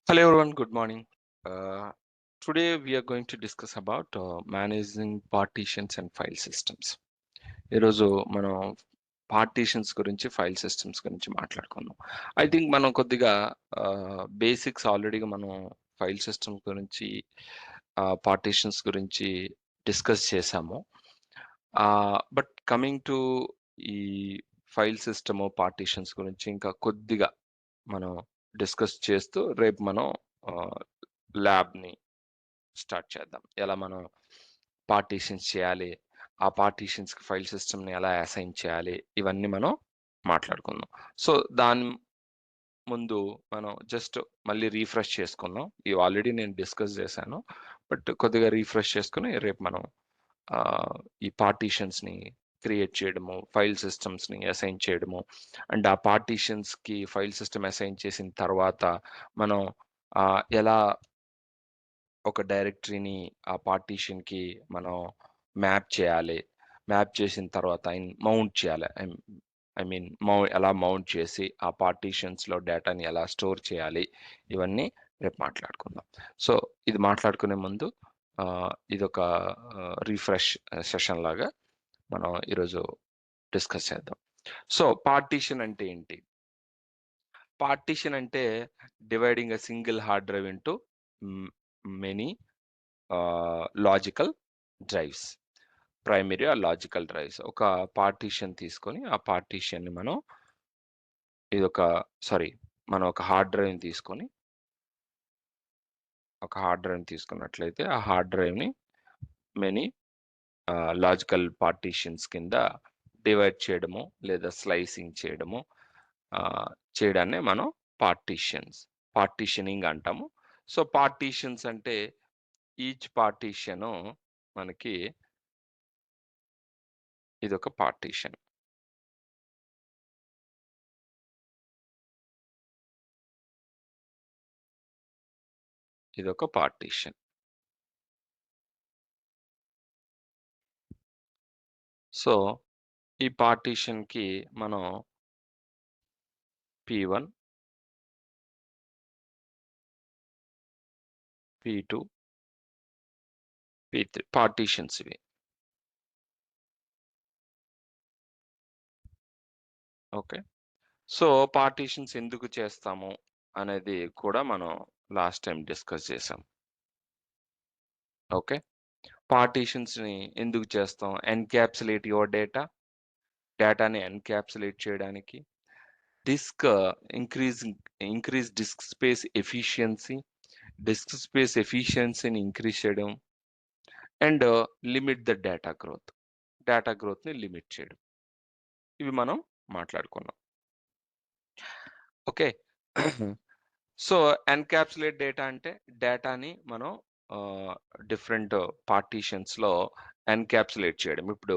Hello everyone, good morning. Today we are going to discuss about managing partitions and file systems. ఈరోజు మనం partitions గురించి file systems గురించి మాట్లాడుకుందాం. I think మనం కొద్దిగా బేసిక్స్ ఆల్రెడీగా మనం ఫైల్ సిస్టమ్ గురించి పార్టీషన్స్ గురించి డిస్కస్ చేసాము. బట్ కమింగ్ టు ఈ ఫైల్ సిస్టమ్ పార్టీషన్స్ గురించి ఇంకా కొద్దిగా మనం డిస్కస్ చేస్తూ రేపు మనం ల్యాబ్ని స్టార్ట్ చేద్దాం. ఎలా మనం పార్టీషన్స్ చేయాలి, ఆ పార్టీషన్స్కి ఫైల్ సిస్టమ్ని ఎలా అసైన్ చేయాలి, ఇవన్నీ మనం మాట్లాడుకుందాం. సో దాని ముందు మనం జస్ట్ మళ్ళీ రీఫ్రెష్ చేసుకుందాం. ఇవి ఆల్రెడీ నేను డిస్కస్ చేశాను, బట్ కొద్దిగా రీఫ్రెష్ చేసుకుని రేపు మనం ఈ పార్టీషన్స్ని క్రియేట్ చేయడము, ఫైల్ సిస్టమ్స్ని అసైన్ చేయడము, అండ్ ఆ పార్టీషన్స్కి ఫైల్ సిస్టమ్ అసైన్ చేసిన తర్వాత మనం ఎలా ఒక డైరెక్టరీని ఆ పార్టీషన్కి మనం మ్యాప్ చేయాలి, మ్యాప్ చేసిన తర్వాత మౌంట్ చేయాలి. ఐ మీన్ ఎలా మౌంట్ చేసి ఆ పార్టీషన్స్లో డేటాని ఎలా స్టోర్ చేయాలి, ఇవన్నీ రేపు మాట్లాడుకుందాం. సో ఇది మాట్లాడుకునే ముందు ఇది ఒక రీఫ్రెష్ సెషన్ లాగా మనం ఈరోజు డిస్కస్ చేద్దాం. సో పార్టీషన్ అంటే ఏంటి? పార్టీషన్ అంటే dividing a single hard drive into many logical drives, primary ఆ లాజికల్ డ్రైవ్స్. ఒక పార్టీషన్ తీసుకొని ఆ పార్టీషన్ని మనం మనం ఒక హార్డ్ డ్రైవ్ని తీసుకున్నట్లయితే ఆ హార్డ్ డ్రైవ్ని మెనీ లాజికల్ పార్టీషన్స్ కింద డివైడ్ చేయడము లేదా స్లైసింగ్ చేయడము చేయడాన్ని మనం పార్టీషనింగ్ అంటాము. సో పార్టీషన్స్ అంటే ఈచ్ పార్టీషను మనకి ఇదొక పార్టీషన్. ఇదొక పార్టీషన్. సో ఈ పార్టీషన్కి మనం P1, P2, P3 పార్టీషన్స్ ఇవి. ఓకే, సో పార్టీషన్స్ ఎందుకు చేస్తాము అనేది కూడా మనం లాస్ట్ టైం డిస్కస్ చేసాం. ఓకే, పార్టీషన్స్ని ఎందుకు చేస్తాం? ఎన్క్యాప్సులేట్ యువర్ డేటాని ఎన్క్యాప్సులేట్ చేయడానికి, డిస్క్ ఇంక్రీజ్ డిస్క్ స్పేస్ ఎఫిషియన్సీని ఇంక్రీజ్ చేయడం, అండ్ లిమిట్ ద డేటా గ్రోత్ని లిమిట్ చేయడం. ఇవి మనం మాట్లాడుకున్నాం. ఓకే, సో ఎన్క్యాప్సులేట్ డేటా అంటే డేటాని మనం డిఫరెంట్ పార్టీషన్స్లో ఎన్క్యాప్సులేట్ చేయడం. ఇప్పుడు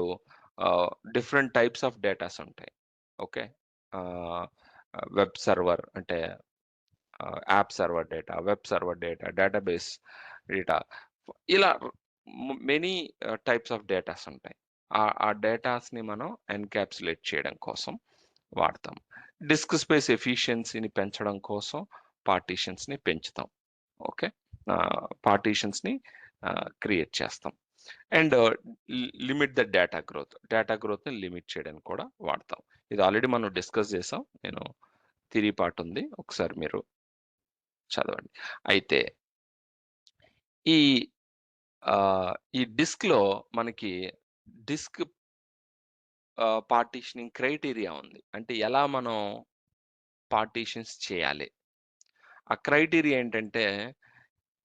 డిఫరెంట్ టైప్స్ ఆఫ్ డేటాస్ ఉంటాయి. ఓకే, వెబ్ సర్వర్ అంటే app server data, web server data, database data, ఇలా మెనీ టైప్స్ ఆఫ్ డేటాస్ ఉంటాయి. ఆ డేటాస్ని మనం ఎన్క్యాప్సులేట్ చేయడం కోసం వాడతాం. డిస్క్ స్పేస్ ఎఫిషియన్సీని పెంచడం కోసం పార్టీషన్స్ని పెంచుతాం. ఓకే, పార్టీషన్స్ని క్రియేట్ చేస్తాం. అండ్ లిమిట్ ద డేటా గ్రోత్ని లిమిట్ చేయడానికి కూడా వాడతాం. ఇది ఆల్రెడీ మనం డిస్కస్ చేసాం. నేను థియరీ పార్ట్ ఉంది, ఒకసారి మీరు చదవండి. అయితే ఈ ఈ డిస్క్లో మనకి డిస్క్ పార్టీషనింగ్ క్రైటీరియా ఉంది. అంటే ఎలా మనం పార్టీషన్స్ చేయాలి? ఆ క్రైటీరియా ఏంటంటే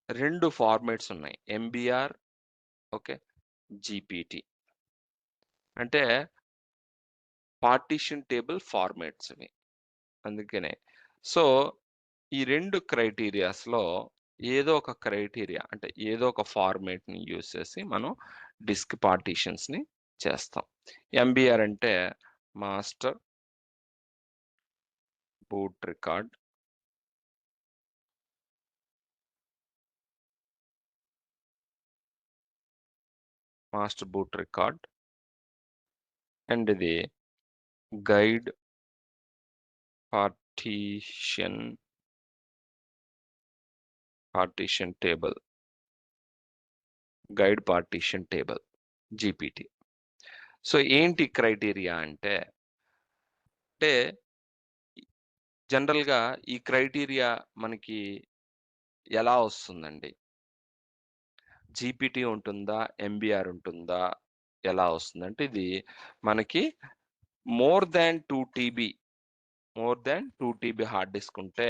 2 ఫార్మాట్స్ ఉన్నాయి, ఎంబీఆర్, ఓకే, జీపీటీ. అంటే పార్టీషన్ టేబుల్ ఫార్మాట్స్ ఇవి. అందుకనే సో ఈ 2 క్రైటీరియాస్లో ఏదో ఒక క్రైటీరియా అంటే ఏదో ఒక ఫార్మాట్ని యూజ్ చేసి మనం డిస్క్ పార్టీషన్స్ని చేస్తాం. ఎంబీఆర్ అంటే మాస్టర్ బూట్ రికార్డ్, అండ్ ఇది guide partition partition table, guide partition table, GPT. So ఏంటి క్రైటీరియా అంటే జనరల్గా ఈ క్రైటీరియా మనకి ఎలా వస్తుందండి? జీపీటీ ఉంటుందా, ఎంబీఆర్ ఉంటుందా, ఎలా వస్తుందంటే ఇది మనకి more than 2 TB hard disk ఉంటే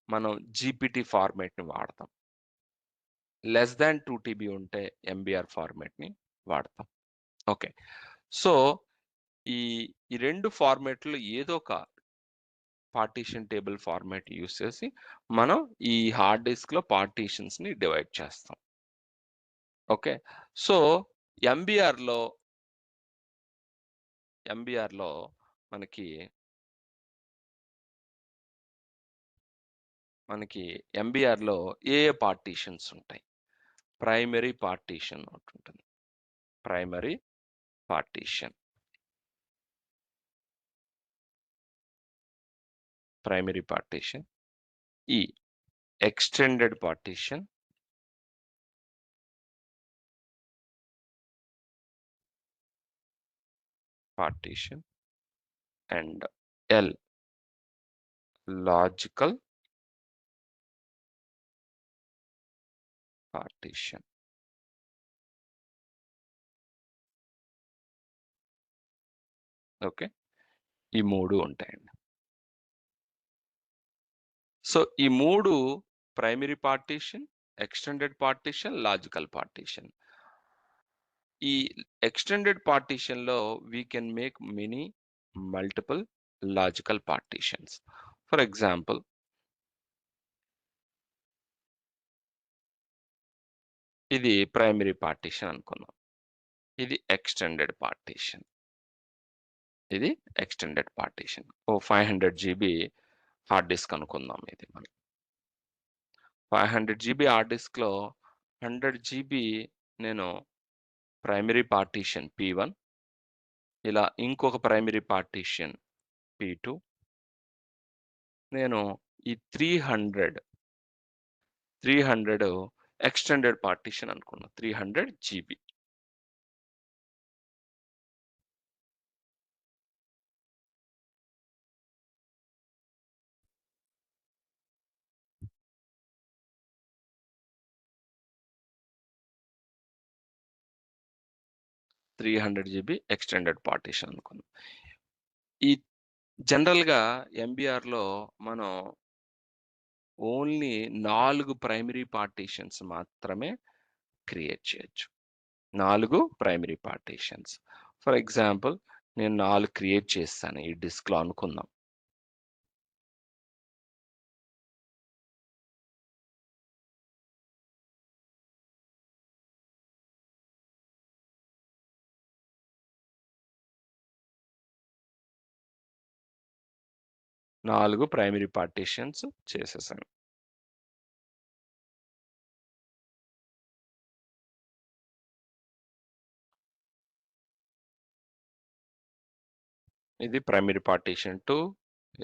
మనం జీపీటీ ఫార్మేట్ని వాడతాం. లెస్ దాన్ 2 టీబీ ఉంటే ఎంబీఆర్ ఫార్మేట్ని వాడతాం. ఓకే. సో ఈ ఈ రెండు ఫార్మేట్లో ఏదో ఒక పార్టీషన్ టేబుల్ ఫార్మాట్ యూస్ చేసి మనం ఈ హార్డ్ డిస్క్లో పార్టీషన్స్ని డివైడ్ చేస్తాం. ఓకే. సో ఎంబీఆర్లో మనకి ఎంబీఆర్లో ఏ పార్టీషన్స్ ఉంటాయి? ప్రైమరీ పార్టీషన్ ఒకటి ఉంటుంది. ప్రైమరీ పార్టీషన్, ఈ extended partition, and L logical partition. Okay. ఈ మూడు ఉంటాయండి. సో ఈ మూడు primary partition, extended partition, logical partition. ఈ ఎక్స్టెండెడ్ పార్టీషన్లో we can make multiple logical partitions. For example, ఇది ప్రైమరీ పార్టీషన్ అనుకుందాం. ఇది ఎక్స్టెండెడ్ పార్టీషన్. ఓ 500 జీబీ హార్డ్ డిస్క్ అనుకుందాం. ఇది మనం 500 జీబీ హార్డ్ డిస్క్లో 100 జీబీ నేను ప్రైమరీ పార్టీషన్ P1, ఇలా ఇంకొక ప్రైమరీ పార్టీషన్ P2, నేను ఈ 300 ఎక్స్టెండెడ్ పార్టీషన్ అనుకున్నాను. 300 జీబీ. ఎక్స్టెండెడ్ పార్టీషన్ అనుకున్నాం. ఈ జనరల్గా ఎంబీఆర్లో మనం ఓన్లీ 4 ప్రైమరీ పార్టీషన్స్ మాత్రమే క్రియేట్ చేయొచ్చు. 4 ప్రైమరీ పార్టీషన్స్. ఫర్ ఎగ్జాంపుల్, నేను 4 క్రియేట్ చేస్తాను ఈ డిస్క్లో అనుకుందాం. నాలుగు ప్రైమరీ పార్టీషన్స్ చేసేసాను. ఇది ప్రైమరీ పార్టీషన్ 2,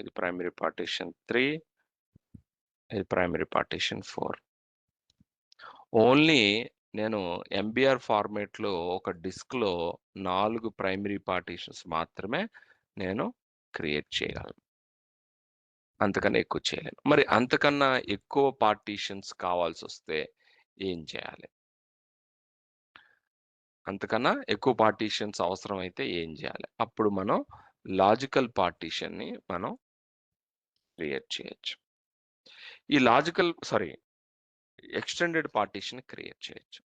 ఇది ప్రైమరీ పార్టీషన్ 3, ఇది ప్రైమరీ పార్టీషన్ 4. ఓన్లీ నేను ఎంబీఆర్ ఫార్మేట్లో ఒక డిస్క్లో 4 ప్రైమరీ పార్టీషన్స్ మాత్రమే నేను క్రియేట్ చేయగలను. అంతకన్నా ఎక్కువ చేయలేను. మరి అంతకన్నా ఎక్కువ పార్టీషన్స్ కావాల్సి వస్తే ఏం చేయాలి? అంతకన్నా ఎక్కువ పార్టీషన్స్ అవసరం అయితే ఏం చేయాలి? అప్పుడు మనం లాజికల్ పార్టీషన్ని మనం క్రియేట్ చేయొచ్చు. ఈ ఎక్స్టెండెడ్ పార్టీషన్ క్రియేట్ చేయొచ్చు.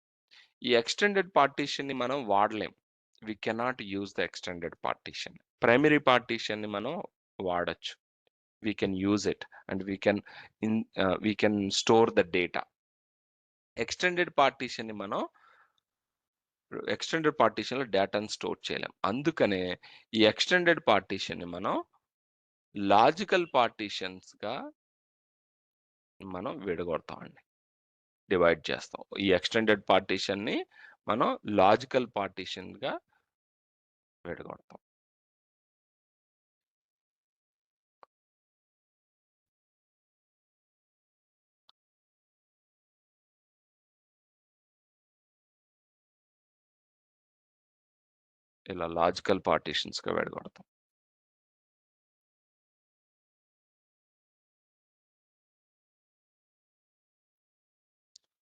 ఈ ఎక్స్టెండెడ్ పార్టీషన్ని మనం వాడలేం. We cannot use the extended partition. Primary పార్టీషన్ని మనం వాడచ్చు. we can use it and we can store the data. Extended partition ని మనం ఎక్స్టెండెడ్ పార్టీషన్ లో డేటాను స్టోర్ చేయలేం. అందుకనే ఈ ఎక్స్టెండెడ్ పార్టీషన్ ని మనం లాజికల్ పార్టీషన్స్ గా మనం విడగొడతామండి, డివైడ్ చేస్తాం. ఈ ఎక్స్టెండెడ్ పార్టీషన్ ని మనం లాజికల్ పార్టీషన్ గా విడగొడతాం. ఇలా లాజికల్ పార్టీషన్స్గా విడగొడతాం.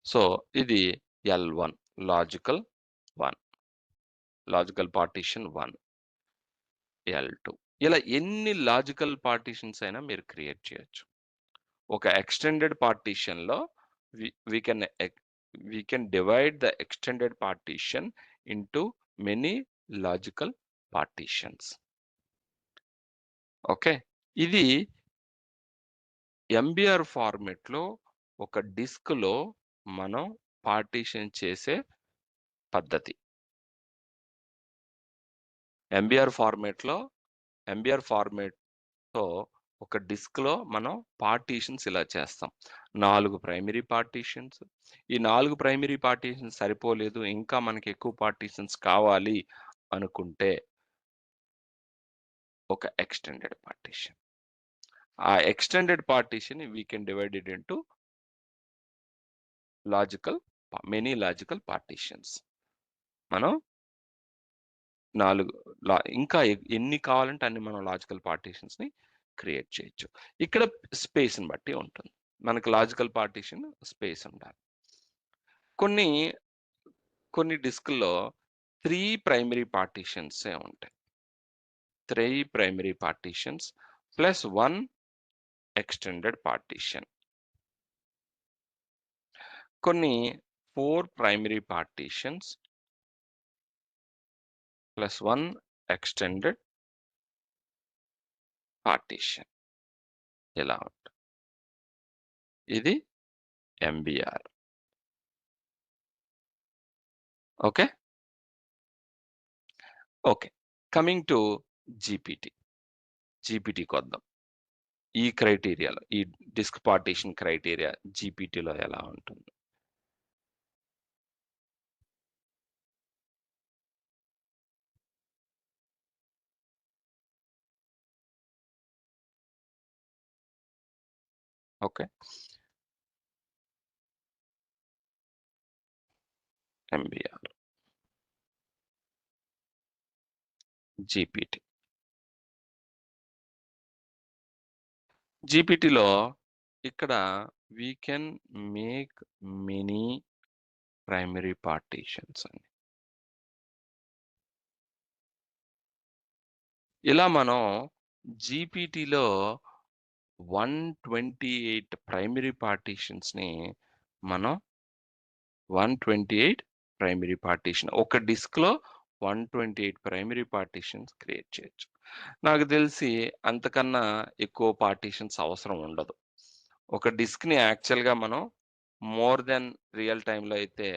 సో ఇది L1 logical 1, logical partition 1, L2. ఇలా ఎన్ని లాజికల్ పార్టీషన్స్ అయినా మీరు క్రియేట్ చేయొచ్చు. ఒక extended పార్టీషన్లో we can divide the extended partition into many logical partitions. Okay, ఇది MBR ఫార్మెట్లో ఒక డిస్క్లో మనం పార్టీషన్ చేసే పద్ధతి. MBR ఫార్మేట్తో ఒక డిస్క్లో మనం పార్టీషన్స్ ఇలా చేస్తాం. 4 ప్రైమరీ పార్టీషన్స్. ఈ 4 ప్రైమరీ పార్టీషన్స్ సరిపోలేదు, ఇంకా మనకి ఎక్కువ పార్టీషన్స్ కావాలి అనుకుంటే ఒక ఎక్స్టెండెడ్ పార్టీషన్. ఆ extended partition we can divide it into many logical partitions. మనం 4 ఇంకా ఎన్ని కావాలంటే అన్ని మనం లాజికల్ పార్టీషన్స్ ని క్రియేట్ చేయొచ్చు. ఇక్కడ స్పేస్ని బట్టి ఉంటుంది. మనకి లాజికల్ పార్టీషన్ స్పేస్ ఉండాలి. కొన్ని డిస్క్లో 3 ప్రైమరీ పార్టీషన్స్ ఉంటాయి. 3 primary partitions plus 1 extended partition. కొన్ని 4 primary partitions plus 1 extended partition. ఇలా ఉంటుంది. ఇది MBR. ఓకే, కమింగ్ టు జీపీటీకి వద్దాం. ఈ క్రైటీరియాలో, ఈ డిస్క్ పార్టీషన్ క్రైటీరియా జీపీటీలో ఎలా ఉంటుంది? ఓకే, MBR జీపీటీలో ఇక్కడ we can make many primary partitions అని. ఇలా మనం జీపీటీలో 128 ప్రైమరీ పార్టీషన్స్ని మనం 128 ప్రైమరీ పార్టీషన్ ఒక డిస్క్లో 128 ప్రైమరీ పార్టీషన్స్ క్రియేట్ చేయొచ్చు. నాకు తెలిసి అంతకన్నా ఎక్కువ పార్టీషన్స్ అవసరం ఉండదు. ఒక డిస్క్ని యాక్చువల్గా మనం మోర్ దెన్ రియల్ టైంలో అయితే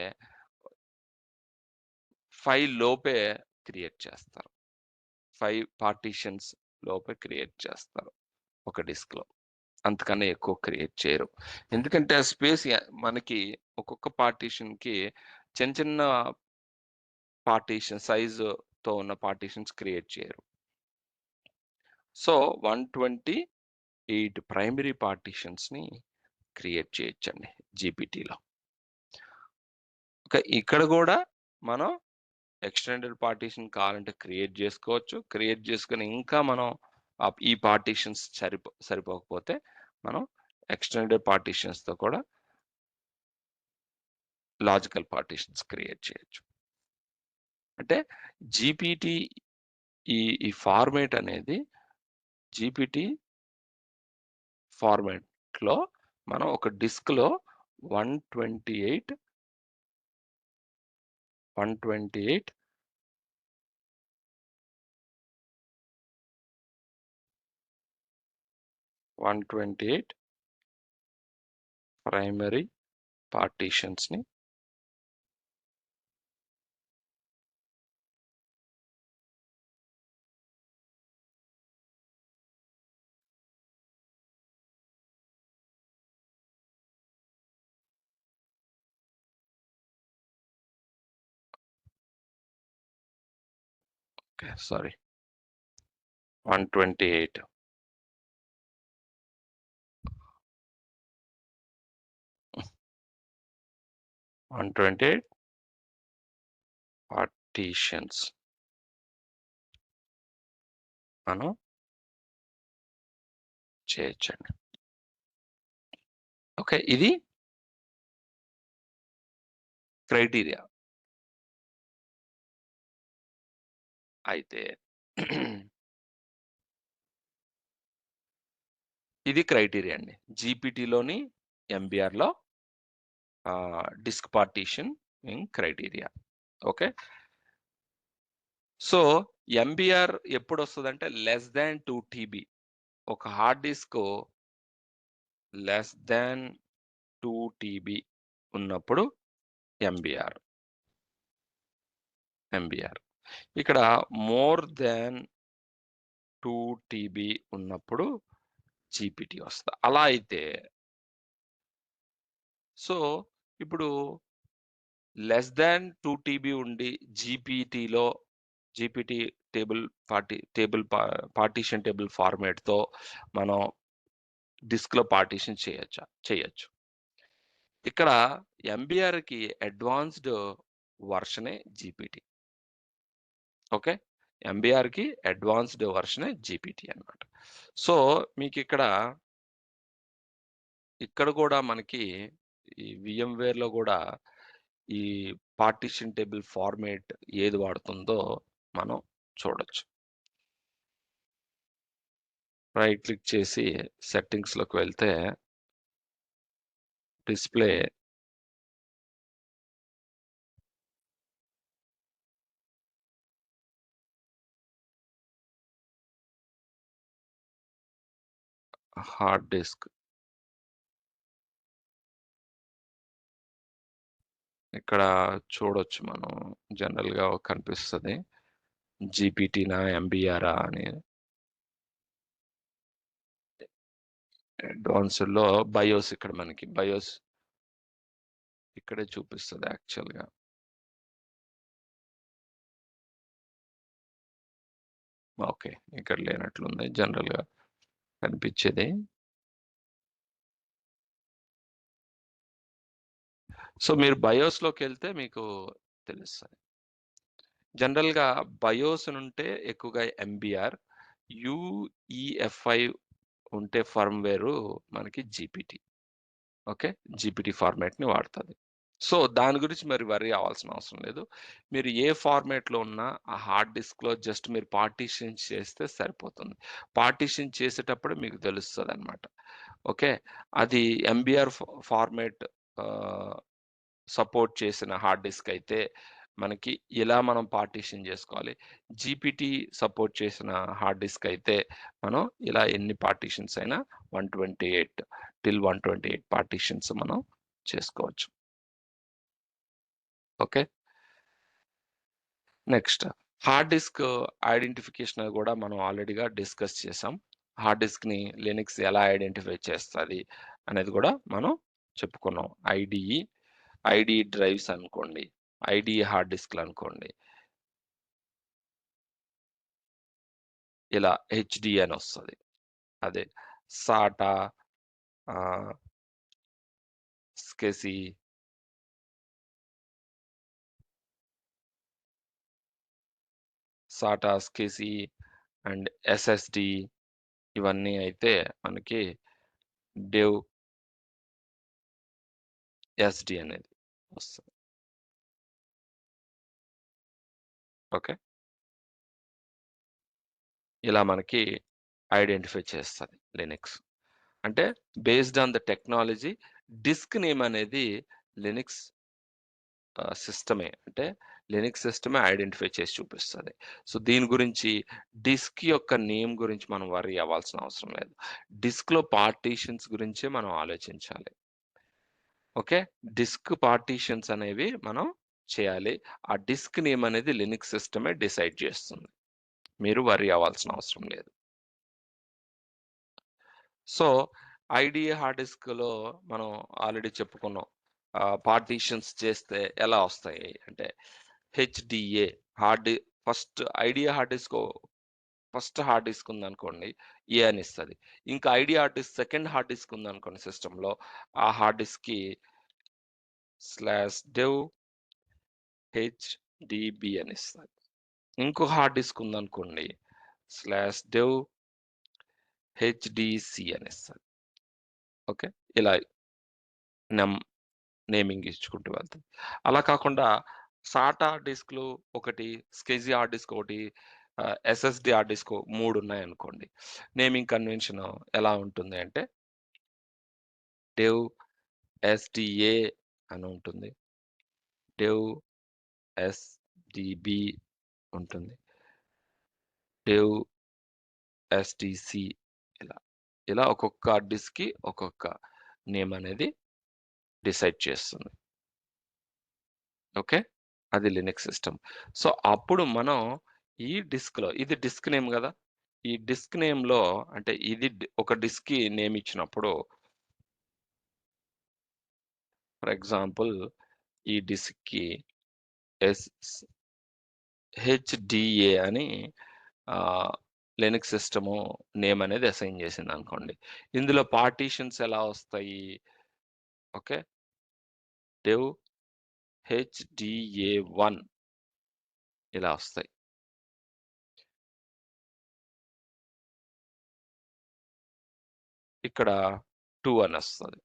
5 లోపే క్రియేట్ చేస్తారు. 5 పార్టీషన్స్ లోపే క్రియేట్ చేస్తారు ఒక డిస్క్లో. అంతకన్నా ఎక్కువ క్రియేట్ చేయరు. ఎందుకంటే ఆ స్పేస్ మనకి ఒక్కొక్క పార్టీషన్కి చిన్న చిన్న పార్టీషన్ సైజుతో ఉన్న పార్టీషన్స్ క్రియేట్ చేయరు. సో 128 ప్రైమరీ పార్టీషన్స్ని క్రియేట్ చేయొచ్చండి జీపీటీలో. ఇక్కడ కూడా మనం ఎక్స్టెండెడ్ పార్టీషన్ కావాలంటే క్రియేట్ చేసుకోవచ్చు. క్రియేట్ చేసుకుని ఇంకా మనం ఈ పార్టీషన్స్ సరిపోకపోతే మనం ఎక్స్టెండెడ్ పార్టీషన్స్తో కూడా లాజికల్ పార్టీషన్స్ క్రియేట్ చేయొచ్చు. అంటే జీపీటీ ఈ ఫార్మేట్ అనేది జీపీటీ ఫార్మేట్లో మనం ఒక డిస్క్లో 128 ప్రైమరీ పార్టీషన్స్ని సారీ 128 పార్టీషన్స్ మనం చేయొచ్చండి. ఓకే. ఇది క్రైటీరియా. అయితే ఇది క్రైటీరియా అండి. జీపీటీలోని ఎంబీఆర్‌లో disk partition in criteria. Okay. So, MBR ఎప్పుడొస్తదంటే లెస్ థాన్ 2 టీబీ. ఒక hard disk less than 2 TB ఉన్నప్పుడు ఎంబీఆర్. ఎంబీఆర్. ఇక్కడ మోర్ థాన్ 2 టీబీ ఉన్నప్పుడు జీపీటీ వస్తది. అలా అయితే సో, ఇప్పుడు లెస్ థాన్ 2 టీబీ ఉండి జీపీటీలో జీపీటీ పార్టిషన్ టేబుల్ ఫార్మాట్‌తో మనం డిస్క్‌లో పార్టిషన్ చేయొచ్చు. ఇక్కడ ఎంబీఆర్‌కి అడ్వాన్స్‌డ్ వెర్షనే జీపీటీ. ఓకే. ఎంబీఆర్‌కి అడ్వాన్స్‌డ్ వెర్షనే జీపీటీ అన్నమాట. సో, మీకిక్కడ ఇక్కడ గూడా మనకి ఈ వీఎంవేర్‌లో గూడా ఈ పార్టిషన్ టేబుల్ ఫార్మాట్ ఏది వాడుతుందో మనం చూడొచ్చు. రైట్ క్లిక్ చేసి సెట్టింగ్స్‌లోకి వెళ్తే డిస్‌ప్లే హార్డ్ డిస్క్ ఇక్కడ చూడొచ్చు మనం జనరల్‌గా కనిపిస్తది. జీపీటీనా? ఎంబీఆరా? అని. అడ్వాన్స్‌డ్‌లో బయోస్ ఇక్కడ మనకి బయోస్ ఇక్కడే చూపిస్తది యాక్చువల్‌గా. ఓకే. ఇక్కడ లేనట్లుంది జనరల్‌గా కనిపిచ్చేది. సో, మీరు బయోస్‌లోకెళ్తే మీకు తెలుస్తది. జనరల్‌గా బయోస్ నుంటే ఎక్కువగా ఎంబీఆర్, యూఈఎఫ్ఐ ఉంటే ఫర్మ్‌వేరు మనకి జీపీటీ. ఓకే. జీపీటీ ఫార్మాట్‌ని వాడతది. సో, దాని గురించి మరి వర్రీ అవ్వాల్సిన అవసరం లేదు. మీరు ఏ ఫార్మాట్‌లో ఉన్నా ఆ హార్డ్ డిస్క్‌లో జస్ట్ మీరు పార్టిషన్ చేస్తే సరిపోతుంది. పార్టిషన్ చేసేటప్పుడు మీకు తెలుస్తదనమాట. ఓకే. అది ఎంబీఆర్ ఫార్మాట్ ఆహ్, సపోర్ట్ చేసిన హార్డ్ డిస్క్ అయితే మనకి ఇలా మనం పార్టిషన్ జేసుకోవాలి. జీపీటీ సపోర్ట్ చేసిన హార్డ్ డిస్క్ అయితే మనం ఇలా ఎన్ని పార్టిషన్స్ అయినా 128 128 పార్టిషన్స్ మనం చేసుకోవచ్చు. Okay. Next hard disk identification గూడా మనం ఆల్రెడీగా డిస్కస్ చేసాం. హార్డ్ డిస్క్‌ని లినక్స్ ఎలా ఐడెంటిఫై చేస్తది అనేది గూడా మనం చెప్పుకున్నాం. ఐడీఈ డ్రైవ్స్ అనుకోండి. IDE hard డిస్క్‌లనుకోండి. ఇలా హెచ్‌డి అనొస్తది. అదే సాటా, ఆహ్, స్కెసీ, సాటా, స్కెసీ అండ్ ఎస్ఎస్‌డి ఇవన్నీ అయితే మనకి డెవ్ ఎస్‌డి అనేది వస్తది. ఓకే. ఇలా మనకి ఐడెంటిఫై చేస్తది లినక్స్. అంటే based on the technology disk name అనేది లినక్స్ సిస్టమే. అంటే లినక్స్ సిస్టమే ఐడెంటిఫై చేసి చూపిస్తది. సో, దీని గురించి డిస్క్ యొక్క నేమ్ గురించి మనం వర్రీ అవ్వాల్సిన అవసరం లేదు. డిస్క్‌లో పార్టిషన్స్ గురించే మనం ఆలోచించాలి. ఓకే. డిస్క్ పార్టిషన్స్ అనేవి మనం చేయాలి. ఆ డిస్క్ నేమ్ అనేది లినక్స్ సిస్టమే డిసైడ్ చేస్తుంది. మీరు వర్రీ అవ్వాల్సిన అవసరం లేదు. సో, ఐడీఏ హార్డ్ డిస్క్‌లో మనం ఆల్రెడీ చెప్పుకున్నాం. పార్టిషన్స్ చేస్తే ఎలా వస్తాయి అంటే HDA hard D first idea hard disk first hard disk ఉందనుకోండి ఏ అని ఇస్తది. ఇంకా idea hard disk second hard disk ఉందనుకోండి సిస్టమ్‌లో ఆ హార్డ్ డిస్క్‌కి /dev హెచ్‌డీబీ అని ఇస్తది. ఇంకో హార్డ్ డిస్క్ ఉందనుకోండి /dev HDC అని ఇస్తాను. ఓకే. ఇలా నేమింగ్ ఇచ్చుకుంటూ వెళ్తాం. అలా కాకుండా సాటా హార్డ్ డిస్క్‌లు ఒకటి, స్కెజీ హార్డ్ డిస్క్ ఒకటి, ఎస్ఎస్‌డి హార్డ్ డిస్క్ 3 ఉన్నాయనుకోండి. నేమింగ్ కన్వెన్షన్ ఎలా ఉంటుంది అంటే dev SDA అని ఉంటుంది. dev SDB ఉంటుంది. dev SDC ఇలా. ఇలా ఒక్కొక్క హార్డ్ డిస్క్‌కి ఒక్కొక్క నేమ్ అనేది డిసైడ్ చేస్తుంది. ఓకే. అది లినక్స్ సిస్టమ్. సో, అప్పుడు మనం ఈ డిస్క్‌లో ఇది డిస్క్ నేమ్ గదా! ఈ డిస్క్ నేమ్‌లో అంటే ఇది ఒక డిస్క్‌కి నేమ్ ఇచ్చినప్పుడు ఫర్ ఎగ్జాంపుల్ ఈ డిస్క్‌కి HDA అని లినక్స్ సిస్టము నేమ్ అనేది అసైన్ చేసిందనుకోండి. ఇందులో పార్టిషన్స్ ఎలా వస్తాయి? ఓకే. dev HDA1 ఇలా వస్తాయి. ఇక్కడ 2 అని వస్తది.